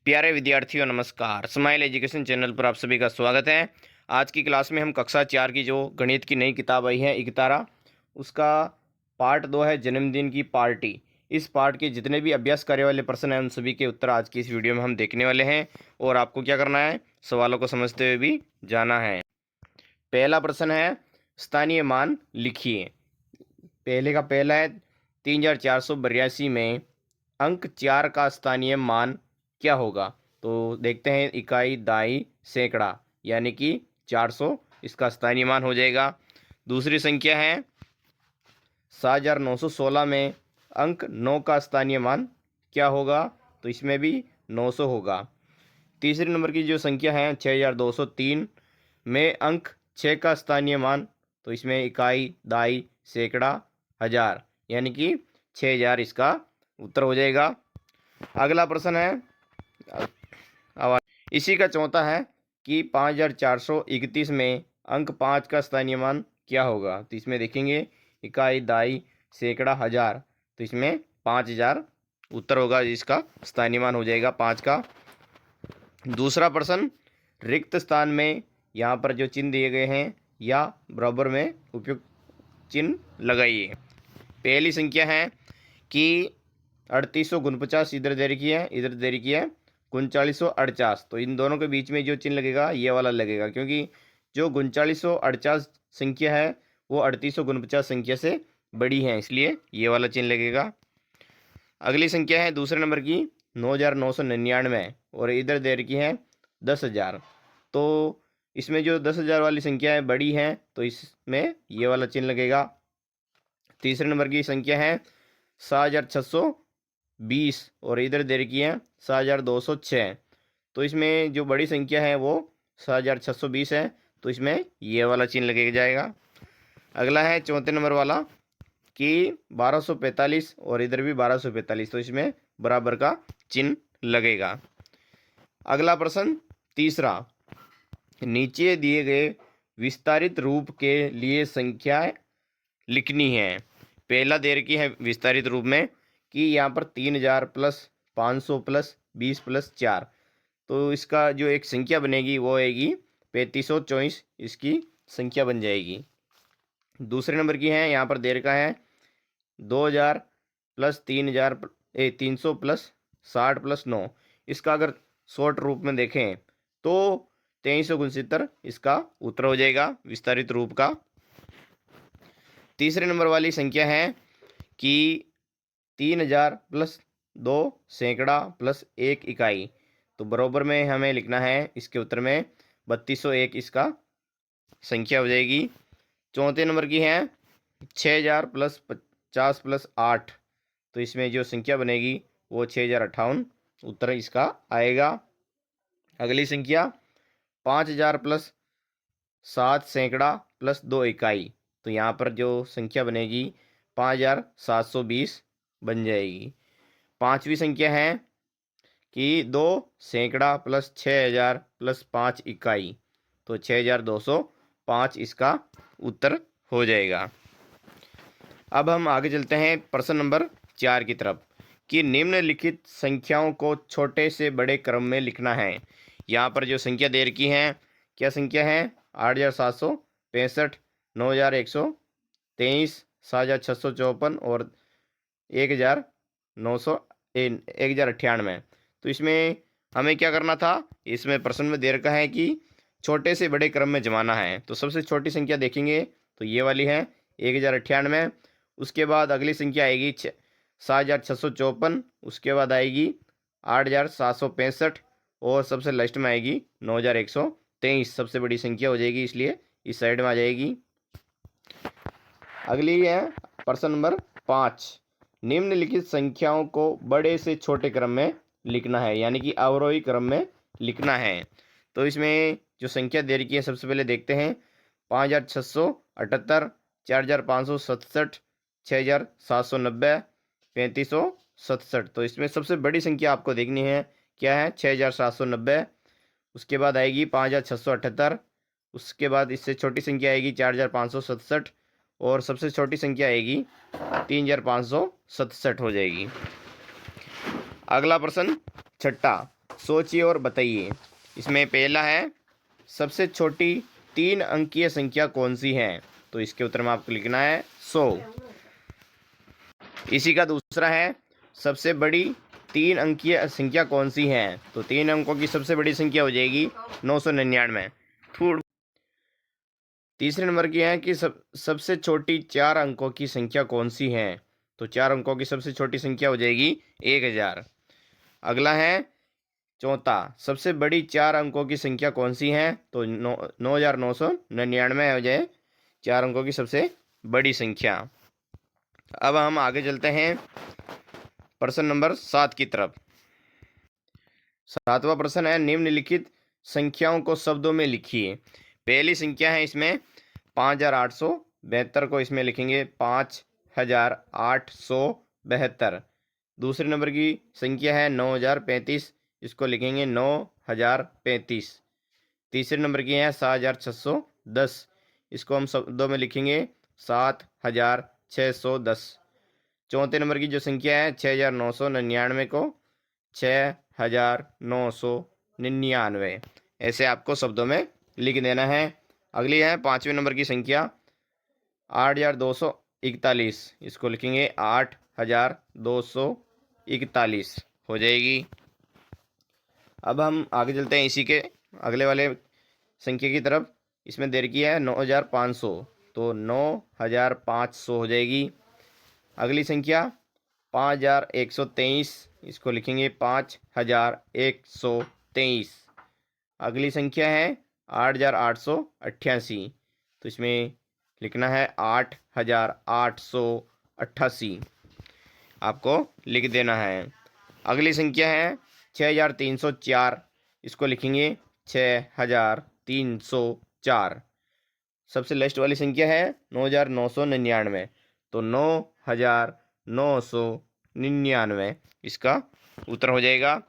प्यारे विद्यार्थियों नमस्कार। स्माइल एजुकेशन चैनल पर आप सभी का स्वागत है। आज की क्लास में हम कक्षा 4 की जो गणित की नई किताब आई है इकतारा, उसका पार्ट 2 है जन्मदिन की पार्टी। इस पार्ट के जितने भी अभ्यास कार्य वाले प्रश्न हैं उन सभी के उत्तर आज की इस वीडियो में हम देखने वाले हैं। और आपको क्या करना है, सवालों को समझते हुए भी जाना है। पहला प्रश्न है, स्थानीय मान लिखिए। पहले का पहला है, 3482 में अंक 4 का स्थानीय मान क्या होगा। तो देखते हैं, इकाई, दाई, सैकड़ा, यानी कि 400 इसका स्थानीय मान हो जाएगा। दूसरी संख्या है 7916 में अंक 9 का स्थानीय मान क्या होगा। तो इसमें भी 900 होगा। तीसरे नंबर की जो संख्या है 6203 में अंक 6 का स्थानीय मान, तो इसमें इकाई, दाई, सैकड़ा, हजार, यानी कि 6000 इसका उत्तर हो जाएगा। अगला प्रश्न है, अब इसी का चौथा है कि 5431 में अंक 5 का स्थानीय मान क्या होगा। तो इसमें देखेंगे इकाई, दाई, सैकड़ा, हजार, तो इसमें 5000 उत्तर होगा, इसका स्थानीय मान हो जाएगा 5 का। दूसरा प्रश्न, रिक्त स्थान में यहाँ पर जो चिन्ह दिए गए हैं या बराबर में उपयुक्त चिन्ह लगाइए। पहली संख्या है कि 3849 इधर दे रखी है, इधर दे रखी है 3948, तो इन दोनों के बीच में जो चिन्ह लगेगा ये वाला लगेगा, क्योंकि जो 3948 संख्या है वो 3849 संख्या से बड़ी है, इसलिए ये वाला चिन्ह लगेगा। अगली संख्या है दूसरे नंबर की 9999 और इधर दे रखी है 10,000, तो इसमें जो 10,000 वाली संख्या है बड़ी है, तो इसमें ये वाला चिन्ह लगेगा। तीसरे नंबर की संख्या है 7620 और इधर दे रखी है 7206, तो इसमें जो बड़ी संख्या है वो 7620 है, तो इसमें ये वाला चिन्ह लगेगा जाएगा। अगला है चौथे नंबर वाला कि 1245 और इधर भी 1245, तो इसमें बराबर का चिन्ह लगेगा। अगला प्रश्न तीसरा, नीचे दिए गए विस्तारित रूप के लिए संख्याएं लिखनी है। पहला दे रखी है विस्तारित रूप में कि यहाँ पर 3000 प्लस 500 प्लस 20 प्लस 4, तो इसका जो एक संख्या बनेगी वो आएगी 3524, इसकी संख्या बन जाएगी। दूसरे नंबर की है, यहाँ पर दे रखा है 2000 प्लस 300 प्लस 60 प्लस 9, इसका अगर शॉर्ट रूप में देखें तो 2369 इसका उत्तर हो जाएगा विस्तारित रूप का। तीसरे नंबर वाली संख्या है कि 3000 प्लस 2 सैकड़ा प्लस 1 इकाई, तो बराबर में हमें लिखना है इसके उत्तर में 3201 इसका संख्या हो जाएगी। चौथे नंबर की है 6000 प्लस 50 प्लस 8, तो इसमें जो संख्या बनेगी वो 6058 उत्तर इसका आएगा। अगली संख्या 5000 प्लस 7 सैकड़ा प्लस 2 इकाई, तो यहाँ पर जो संख्या बनेगी 5720 बन जाएगी। पांचवी संख्या है कि 2 सैकड़ा प्लस 6000 प्लस 5 इकाई, तो 6205 इसका उत्तर हो जाएगा। अब हम आगे चलते हैं प्रश्न नंबर 4 की तरफ कि निम्नलिखित संख्याओं को छोटे से बड़े क्रम में लिखना है। यहाँ पर जो संख्या दे रखी है, क्या संख्या है 8765, 9123, 7654 और 1098, तो इसमें हमें क्या करना था, इसमें प्रश्न में दे रखा है कि छोटे से बड़े क्रम में जमाना है। तो सबसे छोटी संख्या देखेंगे तो ये वाली है 1098, उसके बाद अगली संख्या आएगी 7654, उसके बाद आएगी 8765 और सबसे लास्ट में आएगी 9123, सबसे बड़ी संख्या हो जाएगी, इसलिए इस साइड में आ जाएगी। अगली है प्रश्न नंबर 5, निम्नलिखित संख्याओं को बड़े से छोटे क्रम में लिखना है, यानी कि अवरोही क्रम में लिखना है। तो इसमें जो संख्या दे रखी है सबसे पहले देखते हैं 5678, 4567, 6790, 3567, तो इसमें सबसे बड़ी संख्या आपको देखनी है, क्या है 6790, उसके बाद आएगी 5678, उसके बाद इससे छोटी संख्या आएगी 4567 और सबसे छोटी संख्या आएगी 3567 हो जाएगी। अगला प्रश्न छठा, सोचिए और बताइए। इसमें पहला है सबसे छोटी 3 अंकीय संख्या कौन सी है, तो इसके उत्तर में आपको लिखना है 100। इसी का दूसरा है सबसे बड़ी 3 अंकीय संख्या कौन सी है, तो 3 अंकों की सबसे बड़ी संख्या हो जाएगी 999। तीसरे नंबर की है कि सबसे छोटी 4 अंकों की संख्या कौन सी है, तो 4 अंकों की सबसे छोटी संख्या हो जाएगी 1000। अगला है चौथा सबसे बड़ी 4 अंकों की संख्या कौन सी है, तो 9999 हो जाए 4 अंकों की सबसे बड़ी संख्या। अब हम आगे चलते हैं प्रश्न नंबर 7 की तरफ। 7वां प्रश्न है निम्नलिखित संख्याओं को शब्दों में लिखिए। पहली संख्या है इसमें 5872 को इसमें लिखेंगे 5872। दूसरे नंबर की संख्या है 9035, इसको लिखेंगे 9035। तीसरे नंबर की है 7610, इसको हम शब्दों में लिखेंगे 7610। चौथे नंबर की जो संख्या है 6999 को 6999, ऐसे आपको शब्दों में लिख देना है। अगली है 5वें नंबर की संख्या 8241, इसको लिखेंगे 8241 हो जाएगी। अब हम आगे चलते हैं इसी के अगले वाले संख्या की तरफ। इसमें देर की है 9500, तो 9500 हो जाएगी। अगली संख्या 5123, इसको लिखेंगे 5123। अगली संख्या है 8888, तो इसमें लिखना है 8888, आपको लिख देना है। अगली संख्या है 6304, इसको लिखेंगे 6304। सबसे लास्ट वाली संख्या है 9999, तो 9999 इसका उत्तर हो जाएगा।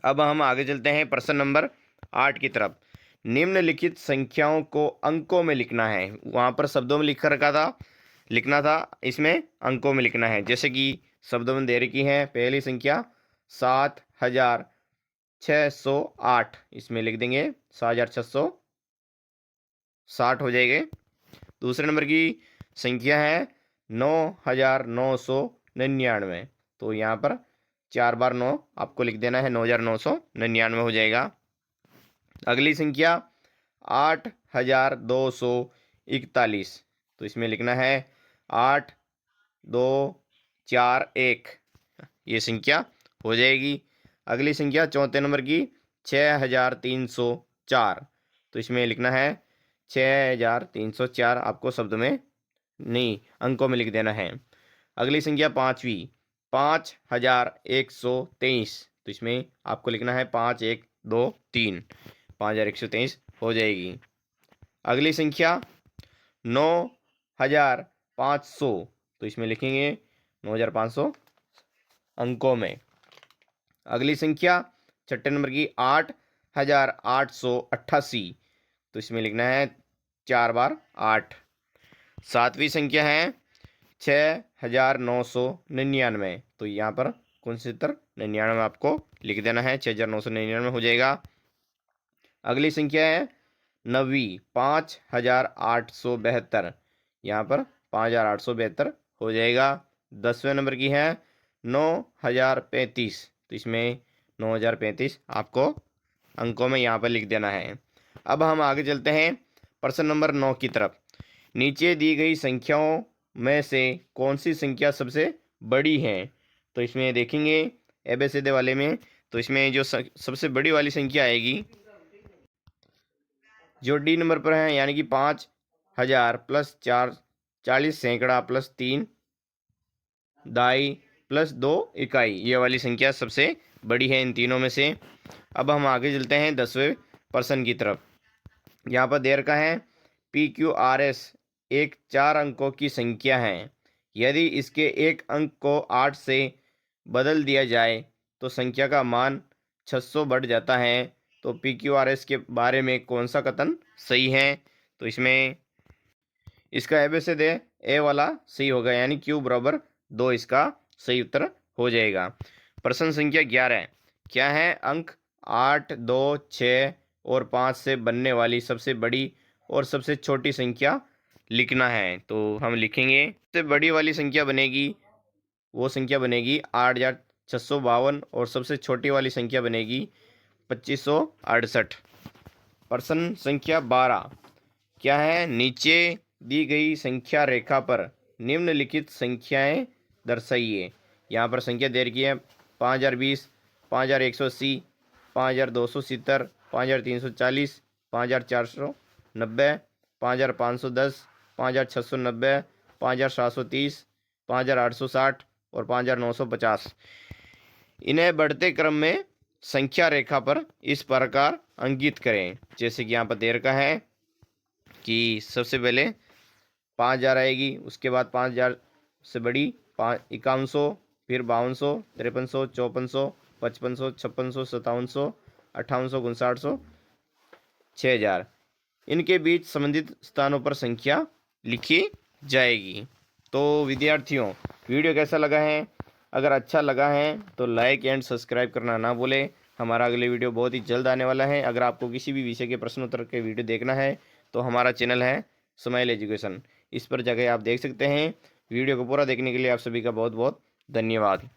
अब हम आगे चलते हैं प्रश्न नंबर 8 की तरफ। निम्नलिखित संख्याओं को अंकों में लिखना है। वहाँ पर शब्दों में लिखना था, इसमें अंकों में लिखना है। जैसे कि शब्दों में दे रखी है पहली संख्या 7608, इसमें लिख देंगे 7660 हो जाएंगे। दूसरे नंबर की संख्या है 9999, तो यहाँ पर 4 बार 9 आपको लिख देना है, 9999 हो जाएगा। अगली संख्या 8241, तो इसमें लिखना है 8241, ये संख्या हो जाएगी। अगली संख्या चौथे नंबर की 6304, तो इसमें लिखना है 6304, आपको शब्द में नहीं अंकों में लिख देना है। अगली संख्या 5वीं 5123, तो इसमें आपको लिखना है 5123, 5123 हो जाएगी। अगली संख्या 9500, तो इसमें लिखेंगे 9500 अंकों में। अगली संख्या छठे नंबर की 8888, तो इसमें लिखना है 4 बार 8। सातवीं संख्या है 6999, तो यहाँ पर कौन से 99 आपको लिख देना है, 6999 हो जाएगा। अगली संख्या है 9वीं 5872, यहाँ पर 5872 हो जाएगा। 10वें नंबर की है 9035, तो इसमें 9035 आपको अंकों में यहाँ पर लिख देना है। अब हम आगे चलते हैं प्रश्न नंबर 9 की तरफ। नीचे दी गई संख्याओं में से कौन सी संख्या सबसे बड़ी है, तो इसमें देखेंगे एबीसीडी वाले में, तो इसमें जो सबसे बड़ी वाली संख्या आएगी जो डी नंबर पर है, यानी कि 5000 प्लस 40 सैकड़ा प्लस 3 दाई प्लस 2 इकाई, ये वाली संख्या सबसे बड़ी है इन तीनों में से। अब हम आगे चलते हैं 10वें प्रश्न की तरफ। यहाँ पर देर का है PQRS एक 4 अंकों की संख्या है। यदि इसके एक अंक को 8 से बदल दिया जाए तो संख्या का मान 600 बढ़ जाता है, तो PQRS के बारे में कौन सा कथन सही है, तो इसमें इसका एबीसीडी ए वाला सही होगा, यानी Q बराबर 2 इसका सही उत्तर हो जाएगा। प्रश्न संख्या 11, क्या है? अंक 8, 2, 6 और 5 से बनने वाली सबसे बड़ी और सबसे छोटी संख्या लिखना है। तो हम लिखेंगे, सबसे बड़ी वाली संख्या बनेगी, वो संख्या बनेगी 8652 और सबसे छोटी वाली संख्या बनेगी 2568। प्रश्न संख्या 12 क्या है? नीचे दी गई संख्या रेखा पर निम्नलिखित संख्याएं दर्शाइए। यहाँ पर संख्या दे रखी है 5020, 5180, 5270, 5340, 5490, 5510, 5690, 5730, 5860 और 5950। इन्हें बढ़ते क्रम में संख्या रेखा पर इस प्रकार अंकित करें। जैसे कि यहाँ पर दे रखा है कि सबसे पहले 5000 आएगी, उसके बाद 5000 से बड़ी 5100, फिर 5200, 5300, 5400, 5500, 5600, 5700, 5800, 5900, 6000। इनके बीच संबंधित स्थानों पर संख्या लिखी जाएगी। तो विद्यार्थियों, वीडियो कैसा लगा है? अगर अच्छा लगा है तो लाइक एंड सब्सक्राइब करना ना भूलें। हमारा अगले वीडियो बहुत ही जल्द आने वाला है। अगर आपको किसी भी विषय के प्रश्न उत्तर के वीडियो देखना है तो हमारा चैनल है स्माइल एजुकेशन, इस पर जाकर आप देख सकते हैं। वीडियो को पूरा देखने के लिए आप सभी का बहुत बहुत धन्यवाद।